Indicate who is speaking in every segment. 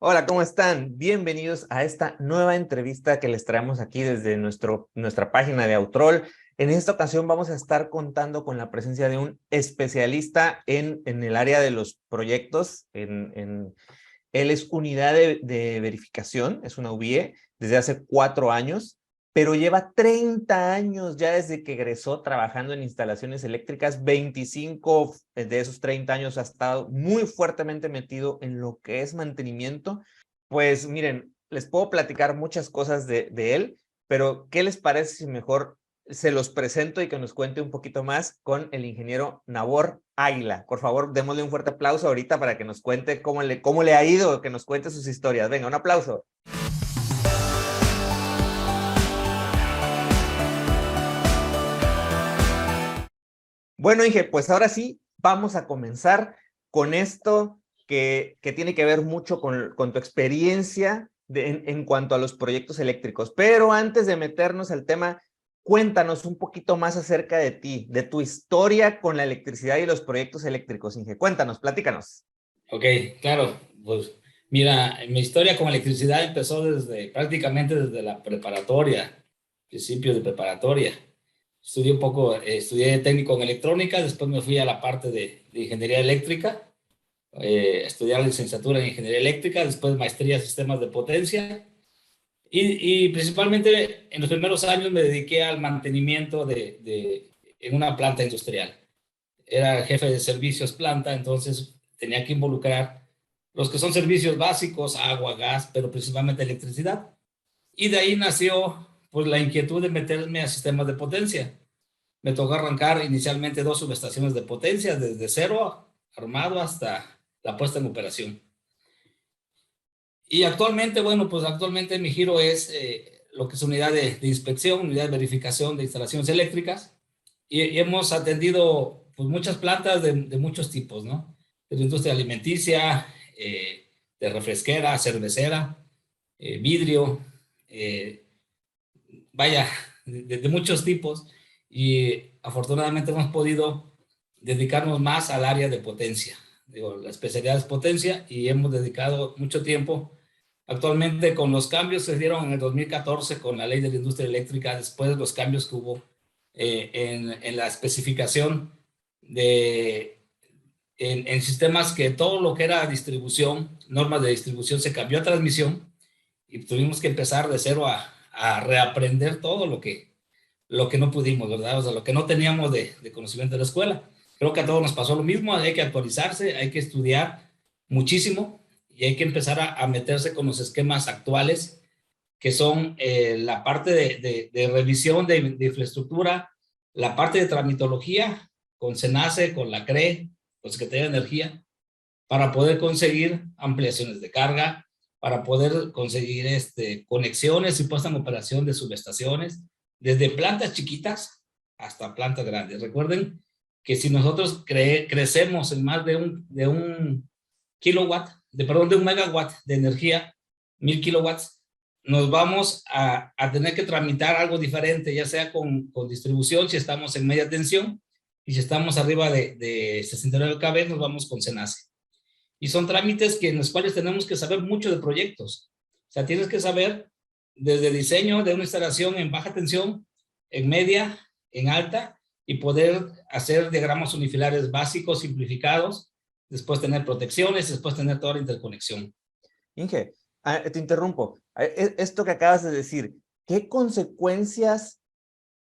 Speaker 1: Hola, ¿cómo están? Bienvenidos a esta nueva entrevista que les traemos aquí desde nuestra página de Autrol. En esta ocasión vamos a estar contando con la presencia de un especialista en el área de los proyectos. Él es unidad de verificación, es una UVIE, desde hace 4 años, pero lleva 30 años ya desde que egresó trabajando en instalaciones eléctricas. 25 de esos 30 años ha estado muy fuertemente metido en lo que es mantenimiento. Pues miren, les puedo platicar muchas cosas de él, pero ¿qué les parece si mejor se los presento y que nos cuente un poquito más con el ingeniero Nabor Águila? Por favor, démosle un fuerte aplauso ahorita para que nos cuente cómo le ha ido, que nos cuente sus historias. Venga, un aplauso. Bueno, Inge, pues ahora sí, vamos a comenzar con esto que tiene que ver mucho con tu experiencia en cuanto a los proyectos eléctricos. Pero antes de meternos al tema, cuéntanos un poquito más acerca de ti, de tu historia con la electricidad y los proyectos eléctricos, Inge. Cuéntanos, platícanos.
Speaker 2: Ok, claro, pues mira, mi historia con electricidad empezó prácticamente desde la preparatoria, principios de preparatoria. Estudié un poco, estudié técnico en electrónica, después me fui a la parte de ingeniería eléctrica, estudié la licenciatura en ingeniería eléctrica, después maestría en sistemas de potencia y principalmente en los primeros años me dediqué al mantenimiento en una planta industrial. Era jefe de servicios planta, entonces tenía que involucrar los que son servicios básicos, agua, gas, pero principalmente electricidad. Y de ahí nació pues la inquietud de meterme a sistemas de potencia. Me tocó arrancar inicialmente 2 subestaciones de potencia, desde cero armado hasta la puesta en operación. Y actualmente, bueno, pues actualmente mi giro es lo que es unidad de inspección, unidad de verificación de instalaciones eléctricas. Y hemos atendido pues, muchas plantas de muchos tipos, ¿no? De la industria alimenticia, de refresquera, cervecera, vidrio, eh, vaya, de muchos tipos. Y afortunadamente hemos podido dedicarnos más al área de potencia. Digo, la especialidad es potencia y hemos dedicado mucho tiempo. Actualmente, con los cambios que se dieron en el 2014 con la ley de la industria eléctrica, después de los cambios que hubo en la especificación en sistemas, que todo lo que era distribución, normas de distribución, se cambió a transmisión y tuvimos que empezar de cero a reaprender todo lo que no pudimos, ¿verdad? O sea, lo que no teníamos de conocimiento de la escuela. Creo que a todos nos pasó lo mismo, hay que actualizarse, hay que estudiar muchísimo y hay que empezar a meterse con los esquemas actuales, que son la parte de revisión de infraestructura, la parte de tramitología con SENACE, con la CRE, con Secretaría de Energía, para poder conseguir ampliaciones de carga, para poder conseguir conexiones y puesta en operación de subestaciones, desde plantas chiquitas hasta plantas grandes. Recuerden que si nosotros crecemos en más de un kilowatt, de un megawatt de energía, 1000 kilowatts, nos vamos a tener que tramitar algo diferente, ya sea con distribución, si estamos en media tensión, y si estamos arriba de 69 kV, nos vamos con SENACE. Y son trámites en los cuales tenemos que saber mucho de proyectos. O sea, tienes que saber desde diseño de una instalación en baja tensión, en media, en alta, y poder hacer diagramas unifilares básicos, simplificados, después tener protecciones, después tener toda la interconexión.
Speaker 1: Inge, te interrumpo. Esto que acabas de decir, ¿qué consecuencias?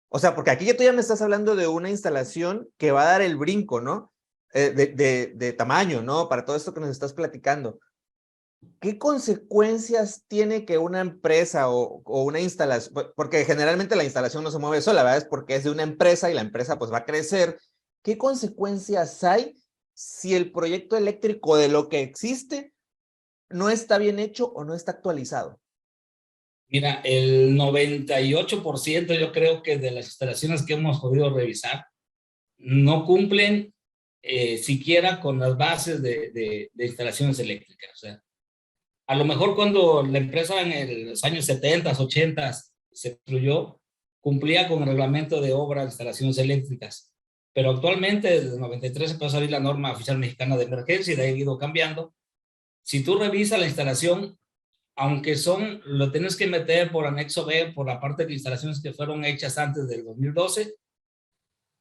Speaker 1: O sea, porque aquí tú ya me estás hablando de una instalación que va a dar el brinco, ¿no? De tamaño, ¿no? Para todo esto que nos estás platicando. ¿Qué consecuencias tiene que una empresa o una instalación? Porque generalmente la instalación no se mueve sola, ¿verdad? Es porque es de una empresa y la empresa pues va a crecer. ¿Qué consecuencias hay si el proyecto eléctrico de lo que existe no está bien hecho o no está actualizado?
Speaker 2: Mira, el 98% yo creo que de las instalaciones que hemos podido revisar no cumplen siquiera con las bases de instalaciones eléctricas. O sea, a lo mejor cuando la empresa en los años 70, 80 se construyó, cumplía con el reglamento de obra de instalaciones eléctricas. Pero actualmente, desde el 93 empezó a salir la norma oficial mexicana de emergencia y de ahí ha ido cambiando. Si tú revisas la instalación, aunque lo tienes que meter por anexo B, por la parte de instalaciones que fueron hechas antes del 2012,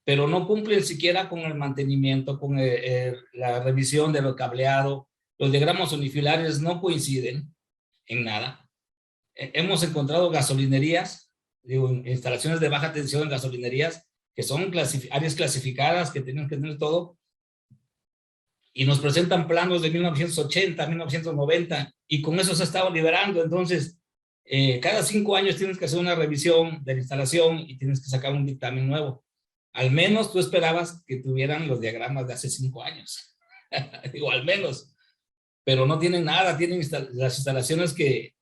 Speaker 2: pero no cumplen siquiera con el mantenimiento, con la revisión de lo cableado. Los diagramas unifilares no coinciden en nada. Hemos encontrado gasolinerías, digo, instalaciones de baja tensión en gasolinerías, que son áreas clasificadas, que tienen que tener todo, y nos presentan planos de 1980, 1990, y con eso se ha estado liberando. Entonces, cada 5 años tienes que hacer una revisión de la instalación y tienes que sacar un dictamen nuevo. Al menos tú esperabas que tuvieran los diagramas de hace 5 años. Digo, al menos. Pero no tienen nada, tienen las instalaciones que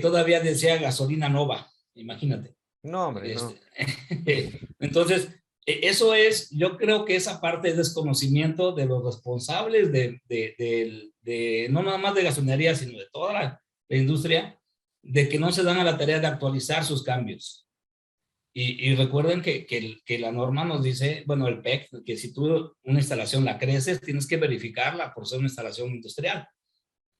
Speaker 2: todavía desea gasolina nova, imagínate.
Speaker 1: No, hombre, no.
Speaker 2: Entonces, eso es, yo creo que esa parte es desconocimiento de los responsables de no nada más de gasolinería, sino de toda la industria, de que no se dan a la tarea de actualizar sus cambios. Y recuerden que la norma nos dice, bueno, el PEC, que si tú una instalación la creces, tienes que verificarla por ser una instalación industrial.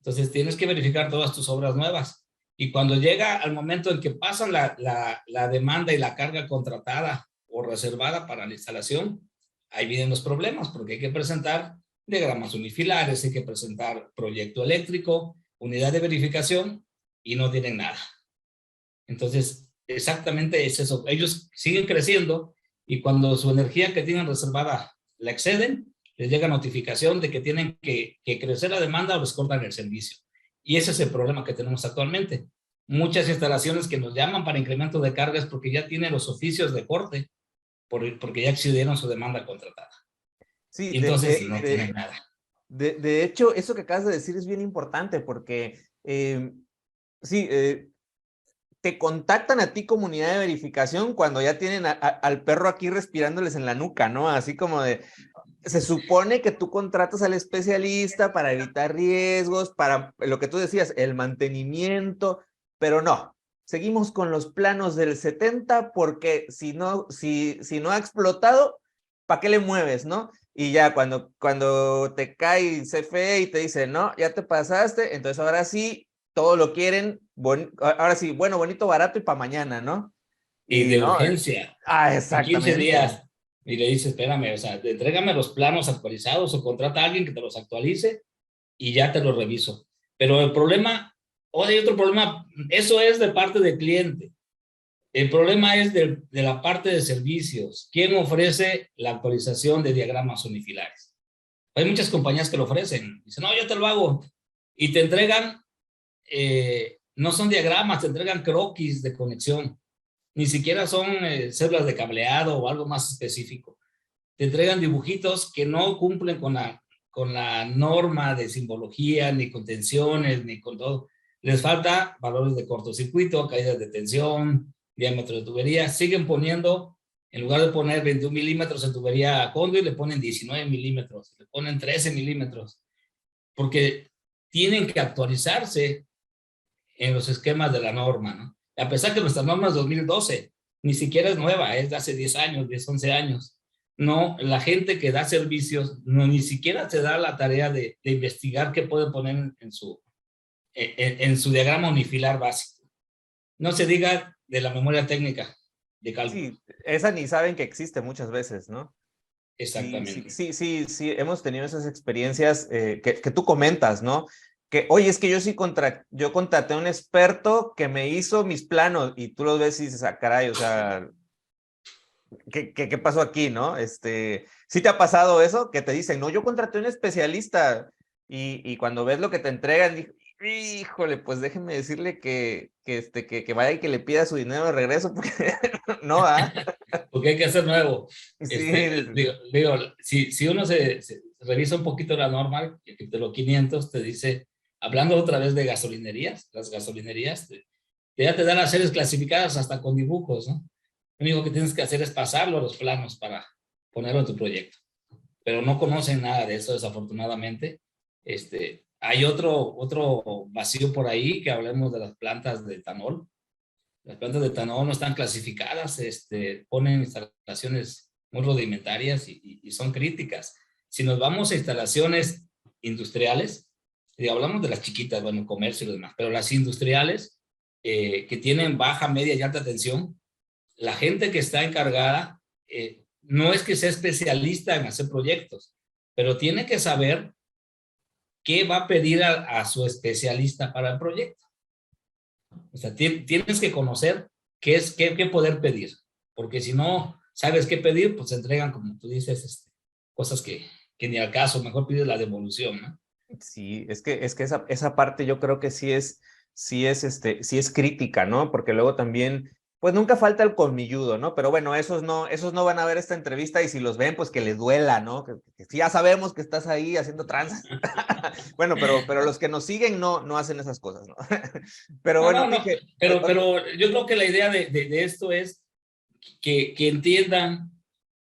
Speaker 2: Entonces tienes que verificar todas tus obras nuevas. Y cuando llega al momento en que pasan la demanda y la carga contratada o reservada para la instalación, ahí vienen los problemas, porque hay que presentar diagramas unifilares, hay que presentar proyecto eléctrico, unidad de verificación, y no tienen nada. Entonces, exactamente es eso. Ellos siguen creciendo y cuando su energía que tienen reservada la exceden, les llega notificación de que tienen que crecer la demanda o les cortan el servicio. Y ese es el problema que tenemos actualmente. Muchas instalaciones que nos llaman para incremento de cargas porque ya tienen los oficios de corte, porque ya excedieron su demanda contratada.
Speaker 1: Sí,
Speaker 2: Y entonces no tienen nada.
Speaker 1: De hecho, eso que acabas de decir es bien importante porque sí, te contactan a ti como unidad de verificación cuando ya tienen al perro aquí respirándoles en la nuca, ¿no? Así como de, se supone que tú contratas al especialista para evitar riesgos, para lo que tú decías, el mantenimiento, pero no, seguimos con los planos del 70 porque si no ha explotado, ¿para qué le mueves, no? Y ya cuando te cae CFE y te dice, no, ya te pasaste, entonces ahora sí, todo lo quieren, ahora sí, bueno, bonito, barato y para mañana, ¿no?
Speaker 2: Y de
Speaker 1: no,
Speaker 2: urgencia. En 15
Speaker 1: exactamente.
Speaker 2: días. Y le dice, espérame, o sea, entrégame los planos actualizados o contrata a alguien que te los actualice y ya te los reviso. Pero el problema, hay otro problema, eso es de parte del cliente. El problema es de la parte de servicios. ¿Quién ofrece la actualización de diagramas unifilares? Hay muchas compañías que lo ofrecen. Dicen, no, yo te lo hago. Y te entregan, no son diagramas, te entregan croquis de conexión. Ni siquiera son células de cableado o algo más específico. Te entregan dibujitos que no cumplen con la norma de simbología, ni con tensiones, ni con todo. Les falta valores de cortocircuito, caídas de tensión, diámetro de tubería. Siguen poniendo, en lugar de poner 21 milímetros en tubería conduit, le ponen 19 milímetros, le ponen 13 milímetros, porque tienen que actualizarse en los esquemas de la norma, ¿no? A pesar que nuestra norma es 2012, ni siquiera es nueva, es de hace 10 años, 10, 11 años. No, la gente que da servicios ni siquiera se da la tarea de investigar qué puede poner en su diagrama unifilar básico. No se diga de la memoria técnica de cálculo.
Speaker 1: Sí, esa ni saben que existe muchas veces, ¿no?
Speaker 2: Exactamente.
Speaker 1: Sí, hemos tenido esas experiencias que tú comentas, ¿no? Que, oye, es que yo contraté a un experto que me hizo mis planos y tú los ves y dices, caray, o sea, ¿qué pasó aquí, no? ¿Sí te ha pasado eso? Que te dicen, no, yo contraté a un especialista y cuando ves lo que te entregan, híjole, pues déjeme decirle que vaya y que le pida su dinero de regreso porque no,
Speaker 2: Porque hay que hacer nuevo.
Speaker 1: Sí.
Speaker 2: Digo, si uno se revisa un poquito la norma, el capítulo 500 te dice, hablando otra vez de gasolinerías, las gasolinerías ya te dan las series clasificadas hasta con dibujos, ¿no? Lo único que tienes que hacer es pasarlo a los planos para ponerlo en tu proyecto. Pero no conocen nada de eso, desafortunadamente. Hay otro vacío por ahí, que hablemos de las plantas de etanol. Las plantas de etanol no están clasificadas, ponen instalaciones muy rudimentarias y son críticas. Si nos vamos a instalaciones industriales, Y hablamos de las chiquitas, bueno, comercio y demás, pero las industriales que tienen baja, media y alta tensión, la gente que está encargada no es que sea especialista en hacer proyectos, pero tiene que saber qué va a pedir a su especialista para el proyecto. O sea, tienes que conocer qué poder pedir, porque si no sabes qué pedir, pues se entregan, como tú dices, cosas que ni al caso, mejor pides la devolución, ¿no?
Speaker 1: Sí, es que esa parte yo creo que sí es crítica, ¿no? Porque luego también, pues nunca falta el colmilludo, ¿no? Pero bueno, esos no van a ver esta entrevista y si los ven, pues que les duela, ¿no? Que sí, ya sabemos que estás ahí haciendo tranzas. Bueno, pero los que nos siguen no hacen esas cosas, ¿no? Pero
Speaker 2: No,
Speaker 1: bueno,
Speaker 2: no, no,
Speaker 1: dije,
Speaker 2: pero yo creo que la idea de esto es que entiendan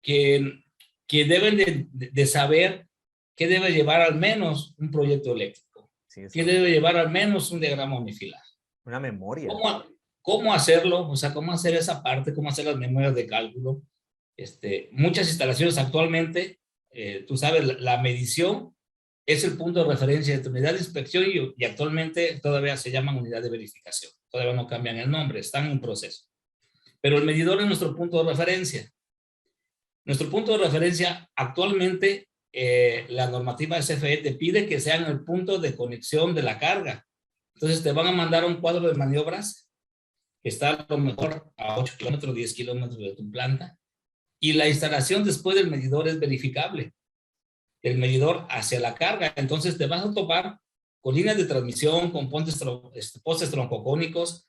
Speaker 2: que, que deben de saber qué debe llevar al menos un proyecto eléctrico,
Speaker 1: sí, es
Speaker 2: qué
Speaker 1: correcto.
Speaker 2: debe llevar al menos un diagrama unifilar.
Speaker 1: Una memoria.
Speaker 2: ¿Cómo hacerlo? O sea, cómo hacer esa parte, cómo hacer las memorias de cálculo. Muchas instalaciones actualmente, tú sabes, la medición es el punto de referencia de tu unidad de inspección y actualmente todavía se llaman unidad de verificación. Todavía no cambian el nombre, están en un proceso. Pero el medidor es nuestro punto de referencia. Nuestro punto de referencia actualmente, la normativa SFE te pide que sean el punto de conexión de la carga. Entonces te van a mandar un cuadro de maniobras que está a lo mejor a 8 kilómetros, 10 kilómetros de tu planta. Y la instalación después del medidor es verificable. El medidor hacia la carga. Entonces te vas a topar con líneas de transmisión, con postes troncocónicos.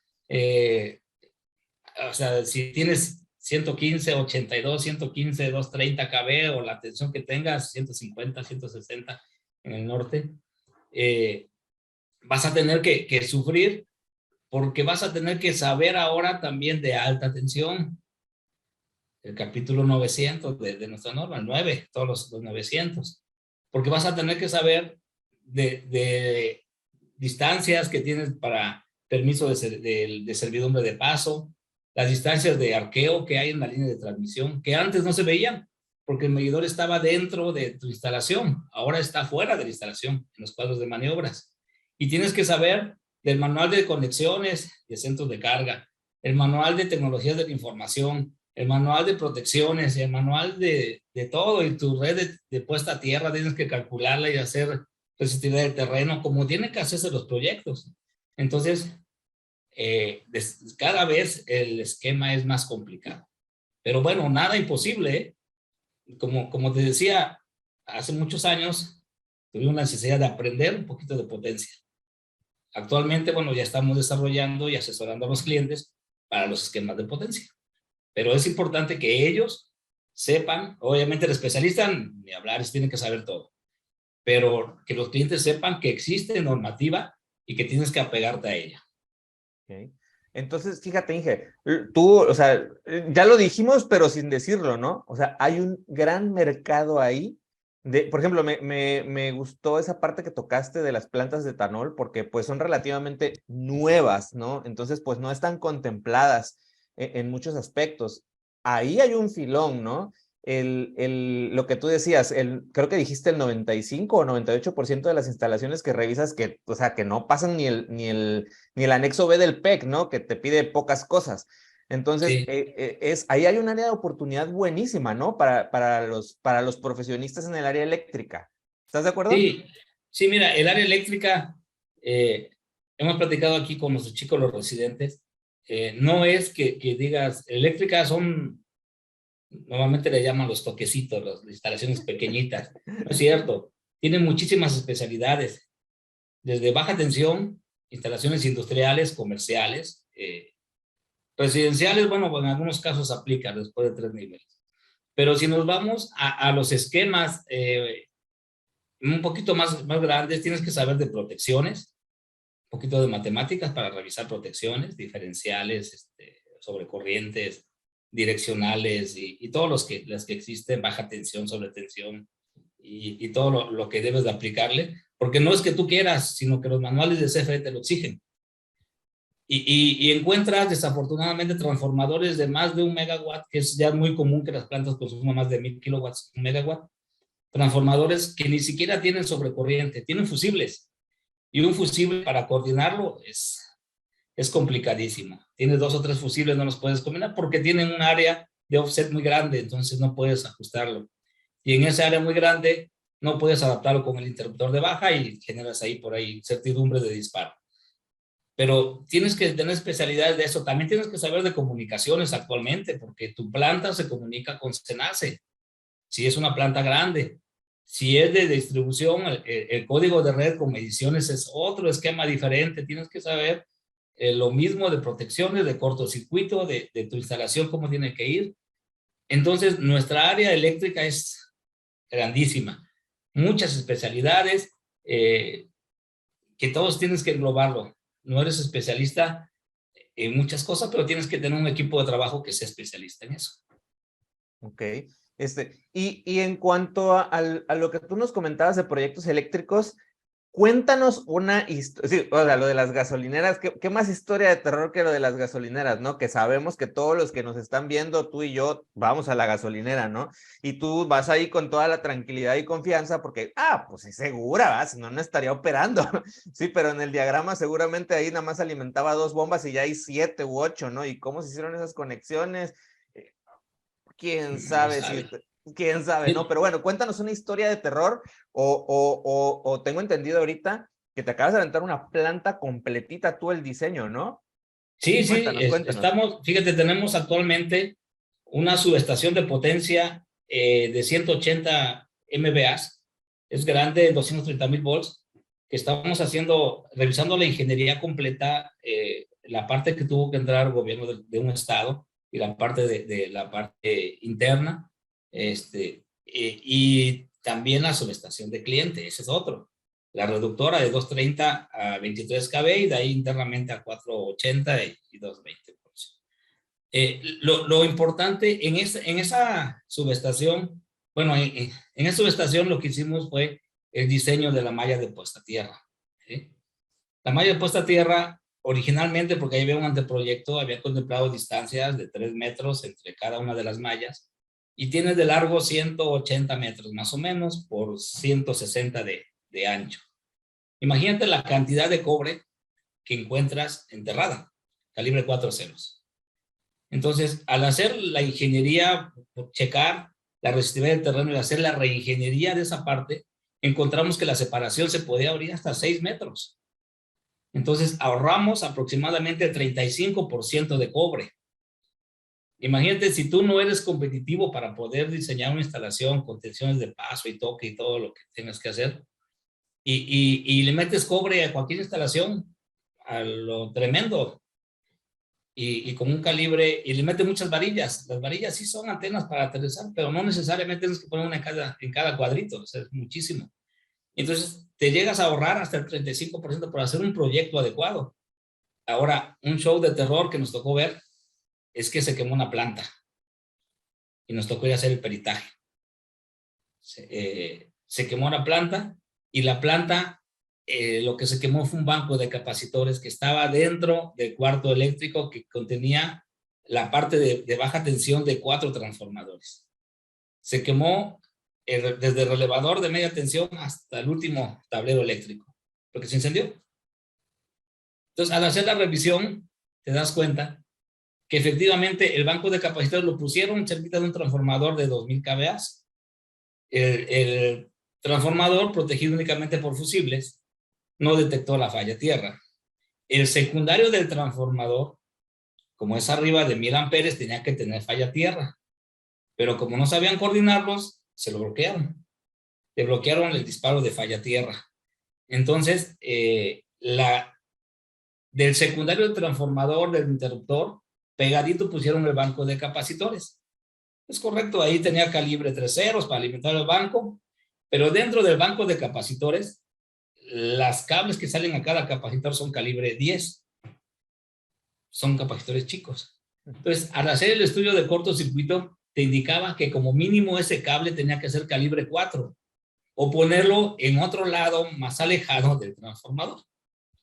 Speaker 2: O sea, si tienes 115, 82, 115, 230 kV o la tensión que tengas, 150, 160 en el norte, vas a tener que sufrir porque vas a tener que saber ahora también de alta tensión. El capítulo 900 de nuestra norma, el 9, todos los 900. Porque vas a tener que saber de distancias que tienes para permiso de servidumbre de paso, las distancias de arqueo que hay en la línea de transmisión, que antes no se veían, porque el medidor estaba dentro de tu instalación, ahora está fuera de la instalación, en los cuadros de maniobras. Y tienes que saber del manual de conexiones de centros de carga, el manual de tecnologías de la información, el manual de protecciones, el manual de todo, y tu red de puesta a tierra tienes que calcularla y hacer resistividad del terreno, como tienen que hacerse los proyectos. Entonces, cada vez el esquema es más complicado. Pero bueno, nada imposible, ¿eh? Como te decía, hace muchos años tuvimos la necesidad de aprender un poquito de potencia. Actualmente, bueno, ya estamos desarrollando y asesorando a los clientes para los esquemas de potencia. Pero es importante que ellos sepan, obviamente el especialista, ni hablar, tiene que saber todo, pero que los clientes sepan que existe normativa y que tienes que apegarte a ella.
Speaker 1: Okay. Entonces, fíjate, Inge, tú, o sea, ya lo dijimos, pero sin decirlo, ¿no? O sea, hay un gran mercado ahí. Por ejemplo, me gustó esa parte que tocaste de las plantas de etanol, porque pues son relativamente nuevas, ¿no? Entonces, pues no están contempladas en muchos aspectos. Ahí hay un filón, ¿no? Lo que tú decías, creo que dijiste el 95 o 98% de las instalaciones que revisas que, o sea, que no pasan ni el anexo B del PEC, ¿no? Que te pide pocas cosas. Entonces,
Speaker 2: Sí,
Speaker 1: ahí hay un área de oportunidad buenísima, ¿no? Para los profesionistas en el área eléctrica. ¿Estás de acuerdo?
Speaker 2: sí, sí, mira, el área eléctrica, hemos platicado aquí con nuestros chicos, los residentes, no es que digas, eléctricas son, normalmente le llaman los toquecitos, las instalaciones pequeñitas. No es cierto, tienen muchísimas especialidades, desde baja tensión, instalaciones industriales, comerciales, residenciales, bueno, en algunos casos aplica después de 3 niveles. Pero si nos vamos a los esquemas un poquito más grandes, tienes que saber de protecciones, un poquito de matemáticas para revisar protecciones, diferenciales, sobrecorrientes, direccionales y todos las que existen, baja tensión, sobretensión y todo lo que debes de aplicarle, porque no es que tú quieras, sino que los manuales de CFE te lo exigen. Y encuentras desafortunadamente transformadores de más de 1 megawatt, que es ya muy común que las plantas consuman más de 1000 kilowatts, 1 megawatt, transformadores que ni siquiera tienen sobrecorriente, tienen fusibles. Y un fusible para coordinarlo es complicadísimo. Tienes 2 o 3 fusibles, no los puedes combinar porque tienen un área de offset muy grande, entonces no puedes ajustarlo. Y en esa área muy grande no puedes adaptarlo con el interruptor de baja y generas ahí por ahí certidumbre de disparo. Pero tienes que tener especialidades de eso. También tienes que saber de comunicaciones actualmente, porque tu planta se comunica con SENACE, si es una planta grande. Si es de distribución, el código de red con mediciones es otro esquema diferente. Tienes que saber lo mismo de protecciones, de cortocircuito, de tu instalación, cómo tiene que ir. Entonces, nuestra área eléctrica es grandísima. Muchas especialidades que todos tienes que englobarlo. No eres especialista en muchas cosas, pero tienes que tener un equipo de trabajo que sea especialista en eso.
Speaker 1: Ok. Y en cuanto a lo que tú nos comentabas de proyectos eléctricos, cuéntanos una historia, sí, o sea, lo de las gasolineras, ¿qué más historia de terror que lo de las gasolineras, ¿no? Que sabemos que todos los que nos están viendo, tú y yo, vamos a la gasolinera, ¿no? Y tú vas ahí con toda la tranquilidad y confianza porque, pues es segura, ¿va? Si no, no estaría operando. Sí, pero en el diagrama seguramente ahí nada más alimentaba 2 bombas y ya hay 7 u 8, ¿no? ¿Y cómo se hicieron esas conexiones? Quién
Speaker 2: No lo
Speaker 1: sabe si,
Speaker 2: sabe.
Speaker 1: quién sabe, ¿no? Pero bueno, cuéntanos una historia de terror o tengo entendido ahorita que te acabas de aventar una planta completita tú el diseño, ¿no?
Speaker 2: Sí, sí,
Speaker 1: Cuéntanos.
Speaker 2: fíjate, tenemos actualmente una subestación de potencia de 180 MVA, es grande, 230,000 volts, que estamos haciendo, revisando la ingeniería completa, la parte que tuvo que entrar el gobierno de un estado y la parte de la parte interna, y también la subestación de cliente, ese es otro. La reductora de 230 a 23 kV y de ahí internamente a 480 y 220. Lo importante en esa subestación, bueno, en esa subestación lo que hicimos fue el diseño de la malla de puesta a tierra. ¿Sí? La malla de puesta a tierra, originalmente, porque ahí había un anteproyecto, había contemplado distancias de 3 metros entre cada una de las mallas y tiene de largo 180 metros más o menos por 160 de ancho. Imagínate la cantidad de cobre que encuentras enterrada, calibre 4 ceros. Entonces, al hacer la ingeniería, checar la resistividad del terreno y hacer la reingeniería de esa parte, encontramos que la separación se podía abrir hasta 6 metros. Entonces, ahorramos aproximadamente el 35% de cobre. Imagínate si tú no eres competitivo para poder diseñar una instalación con tensiones de paso y toque y todo lo que tengas que hacer, y le metes cobre a cualquier instalación, a lo tremendo, y con un calibre, y le metes muchas varillas. Las varillas sí son antenas para aterrizar, pero no necesariamente tienes que poner una en cada cuadrito, o sea, es muchísimo. Entonces, te llegas a ahorrar hasta el 35% por hacer un proyecto adecuado. Ahora, un show de terror que nos tocó ver es que se quemó una planta y nos tocó ir a hacer el peritaje. Se quemó una planta y la planta, lo que se quemó fue un banco de capacitores que estaba dentro del cuarto eléctrico que contenía la parte de baja tensión de 4 transformadores. Se quemó desde el relevador de media tensión hasta el último tablero eléctrico, porque se incendió. Entonces, al hacer la revisión, te das cuenta que efectivamente el banco de capacitores lo pusieron cerquita de un transformador de 2000 kVA. El transformador, protegido únicamente por fusibles, no detectó la falla tierra. El secundario del transformador, como es arriba de 1000 amperes, tenía que tener falla tierra. Pero como no sabían coordinarlos, se lo bloquearon. Le bloquearon el disparo de falla tierra. Entonces, del secundario del transformador, del interruptor, pegadito pusieron el banco de capacitores. Es correcto, ahí tenía calibre 3 ceros para alimentar el banco, pero dentro del banco de capacitores, las cables que salen a cada capacitor son calibre 10. Son capacitores chicos. Entonces, al hacer el estudio de cortocircuito, te indicaba que como mínimo ese cable tenía que ser calibre 4 o ponerlo en otro lado más alejado del transformador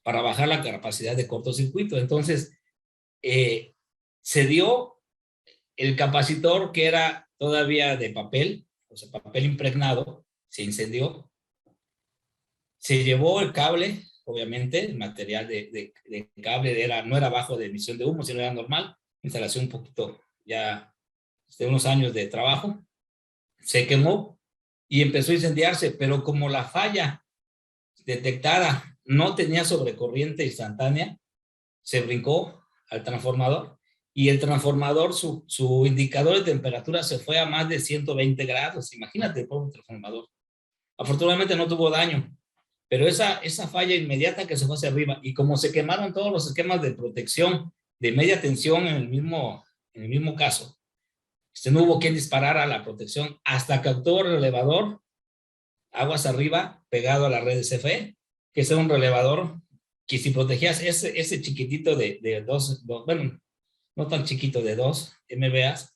Speaker 2: para bajar la capacidad de cortocircuito. Entonces, se dio el capacitor que era todavía de papel, o sea, papel impregnado, se incendió. Se llevó el cable obviamente, el material de cable no era bajo de emisión de humo, sino era normal, instalación un poquito ya de unos años de trabajo, se quemó y empezó a incendiarse, pero como la falla detectada no tenía sobrecorriente instantánea, se brincó al transformador y el transformador, su indicador de temperatura se fue a más de 120 grados. Imagínate, pobre transformador. Afortunadamente no tuvo daño, pero esa falla inmediata que se fue hacia arriba y como se quemaron todos los esquemas de protección de media tensión en el mismo caso, no hubo quien disparara la protección hasta que actuó el relevador aguas arriba pegado a la red de CFE, que es un relevador que si protegías ese chiquitito de dos, bueno, no tan chiquito, de 2 MVAs,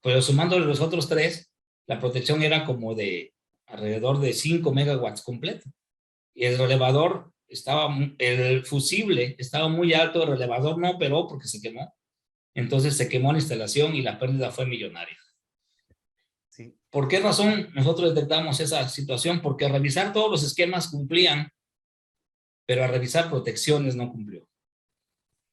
Speaker 2: pero sumándole los otros 3, la protección era como de alrededor de 5 megawatts completo. Y el relevador el fusible estaba muy alto, el relevador no operó porque se quemó. Entonces se quemó la instalación y la pérdida fue millonaria.
Speaker 1: Sí.
Speaker 2: ¿Por qué razón nosotros detectamos esa situación? Porque a revisar todos los esquemas cumplían, pero a revisar protecciones no cumplió.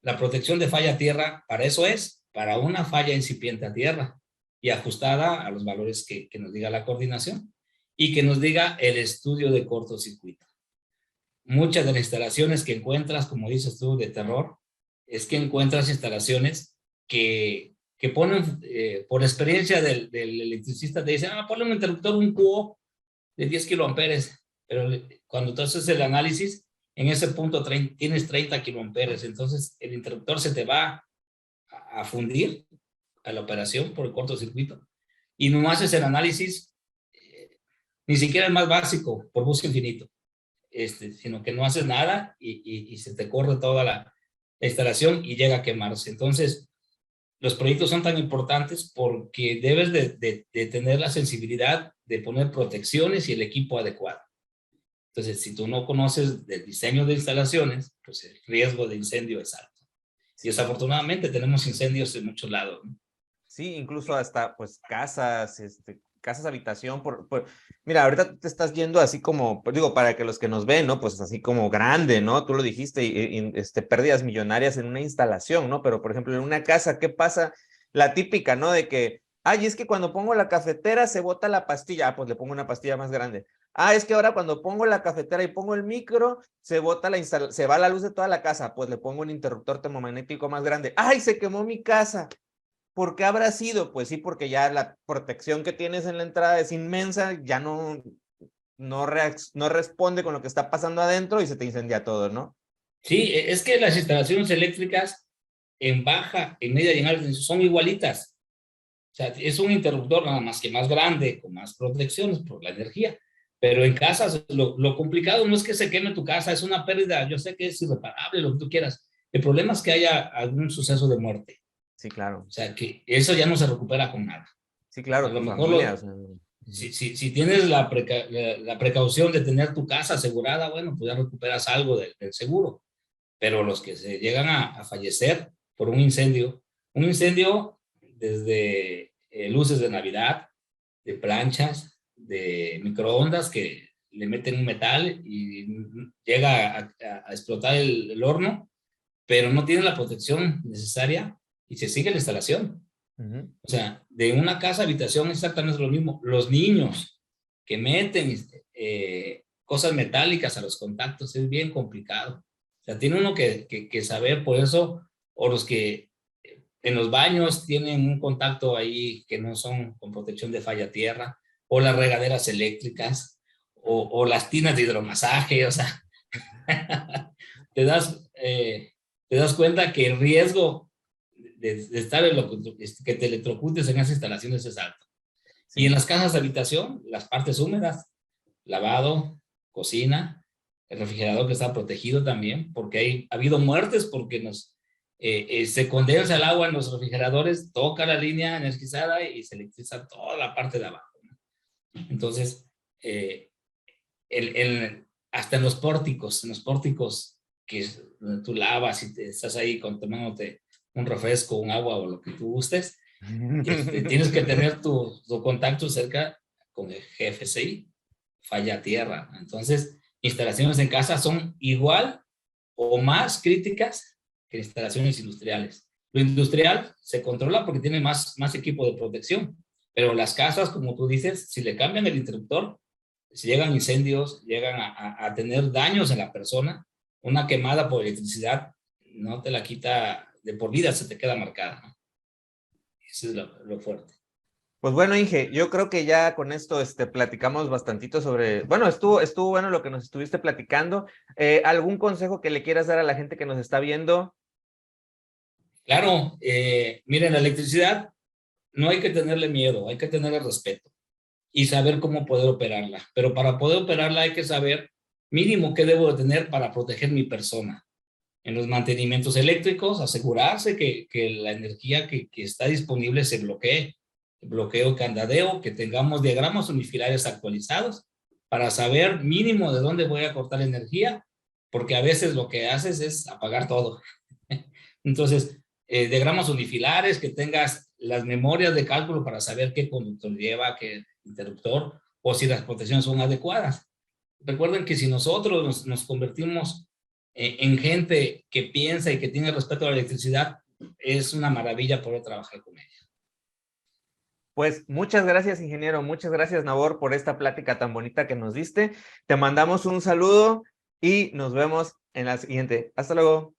Speaker 2: La protección de falla a tierra, para eso es, para una falla incipiente a tierra y ajustada a los valores que nos diga la coordinación y que nos diga el estudio de cortocircuito. Muchas de las instalaciones que encuentras, como dices tú, de terror, es que encuentras instalaciones que ponen, por experiencia del electricista, te dicen, ponle un interruptor, un cubo de 10 kiloamperes, pero cuando tú haces el análisis, en ese punto tienes 30 kiloamperes, entonces el interruptor se te va a fundir a la operación por el cortocircuito y no haces el análisis, ni siquiera el más básico, por busca infinito, sino que no haces nada y se te corre toda la instalación y llega a quemarse. Entonces, los proyectos son tan importantes porque debes de tener la sensibilidad de poner protecciones y el equipo adecuado. Entonces, si tú no conoces del diseño de instalaciones, pues el riesgo de incendio es alto. Y desafortunadamente tenemos incendios en muchos lados, ¿no?
Speaker 1: Sí, incluso hasta pues casas, casas habitación, mira, ahorita te estás yendo así como, pues, digo, para que los que nos ven, ¿no? Pues así como grande, ¿no? Tú lo dijiste, pérdidas millonarias en una instalación, ¿no? Pero, por ejemplo, en una casa, ¿qué pasa? La típica, ¿no? De que, ay, es que cuando pongo la cafetera se bota la pastilla, pues le pongo una pastilla más grande. Ah, es que ahora cuando pongo la cafetera y pongo el micro, se va la luz de toda la casa, pues le pongo un interruptor termomagnético más grande. Ay, se quemó mi casa. ¿Por qué habrá sido? Pues sí, porque ya la protección que tienes en la entrada es inmensa, ya no responde con lo que está pasando adentro y se te incendia todo, ¿no?
Speaker 2: Sí, es que las instalaciones eléctricas en baja, en media y en alta son igualitas. O sea, es un interruptor nada más que más grande, con más protecciones por la energía. Pero en casas, lo complicado no es que se queme tu casa, es una pérdida. Yo sé que es irreparable, lo que tú quieras. El problema es que haya algún suceso de muerte.
Speaker 1: Sí, claro.
Speaker 2: O sea, que eso ya no se recupera con nada.
Speaker 1: Sí,
Speaker 2: A
Speaker 1: claro,
Speaker 2: lo
Speaker 1: tu
Speaker 2: mejor
Speaker 1: familia, o sea,
Speaker 2: si tienes la precaución de tener tu casa asegurada, bueno, pues ya recuperas algo del seguro. Pero los que se llegan a fallecer por un incendio desde luces de Navidad, de planchas, de microondas que le meten un metal y llega a explotar el horno, pero no tiene la protección necesaria y se sigue la instalación. O sea, de una casa habitación exactamente lo mismo. Los niños que meten cosas metálicas a los contactos es bien complicado. O sea, tiene uno que saber por eso, o los que en los baños tienen un contacto ahí que no son con protección de falla tierra, o las regaderas eléctricas, o las tinas de hidromasaje, o sea, te das cuenta que el riesgo de estar que te electrocutes en esas instalaciones es alto. Sí. Y en las casas de habitación, las partes húmedas, lavado, cocina, el refrigerador que está protegido también, porque ha habido muertes porque se condensa el agua en los refrigeradores, toca la línea energizada y se electriza toda la parte de abajo, ¿no? Entonces, hasta en los pórticos que tú lavas y estás ahí tomándote un refresco, un agua o lo que tú gustes, tienes que tener tu contacto cerca con el GFCI, falla tierra. Entonces, instalaciones en casa son igual o más críticas que instalaciones industriales. Lo industrial se controla porque tiene más equipo de protección, pero las casas, como tú dices, si le cambian el interruptor, si llegan incendios, llegan a tener daños en la persona, una quemada por electricidad no te la quita de por vida, se te queda marcada, ¿no? Eso es lo fuerte.
Speaker 1: Pues bueno, Inge, yo creo que ya con esto platicamos bastantito sobre, bueno, estuvo bueno lo que nos estuviste platicando. ¿Algún consejo que le quieras dar a la gente que nos está viendo?
Speaker 2: Claro, miren, la electricidad no hay que tenerle miedo, hay que tenerle respeto y saber cómo poder operarla. Pero para poder operarla hay que saber mínimo qué debo de tener para proteger mi persona. En los mantenimientos eléctricos, asegurarse que la energía que está disponible se bloquee, bloqueo, candadeo, que tengamos diagramas unifilares actualizados para saber mínimo de dónde voy a cortar energía, porque a veces lo que haces es apagar todo. Entonces, diagramas unifilares, que tengas las memorias de cálculo para saber qué conductor lleva, qué interruptor, o si las protecciones son adecuadas. Recuerden que si nosotros nos convertimos en gente que piensa y que tiene respeto a la electricidad, es una maravilla poder trabajar con ella.
Speaker 1: Pues muchas gracias, ingeniero. Muchas gracias, Nabor, por esta plática tan bonita que nos diste. Te mandamos un saludo y nos vemos en la siguiente. Hasta luego.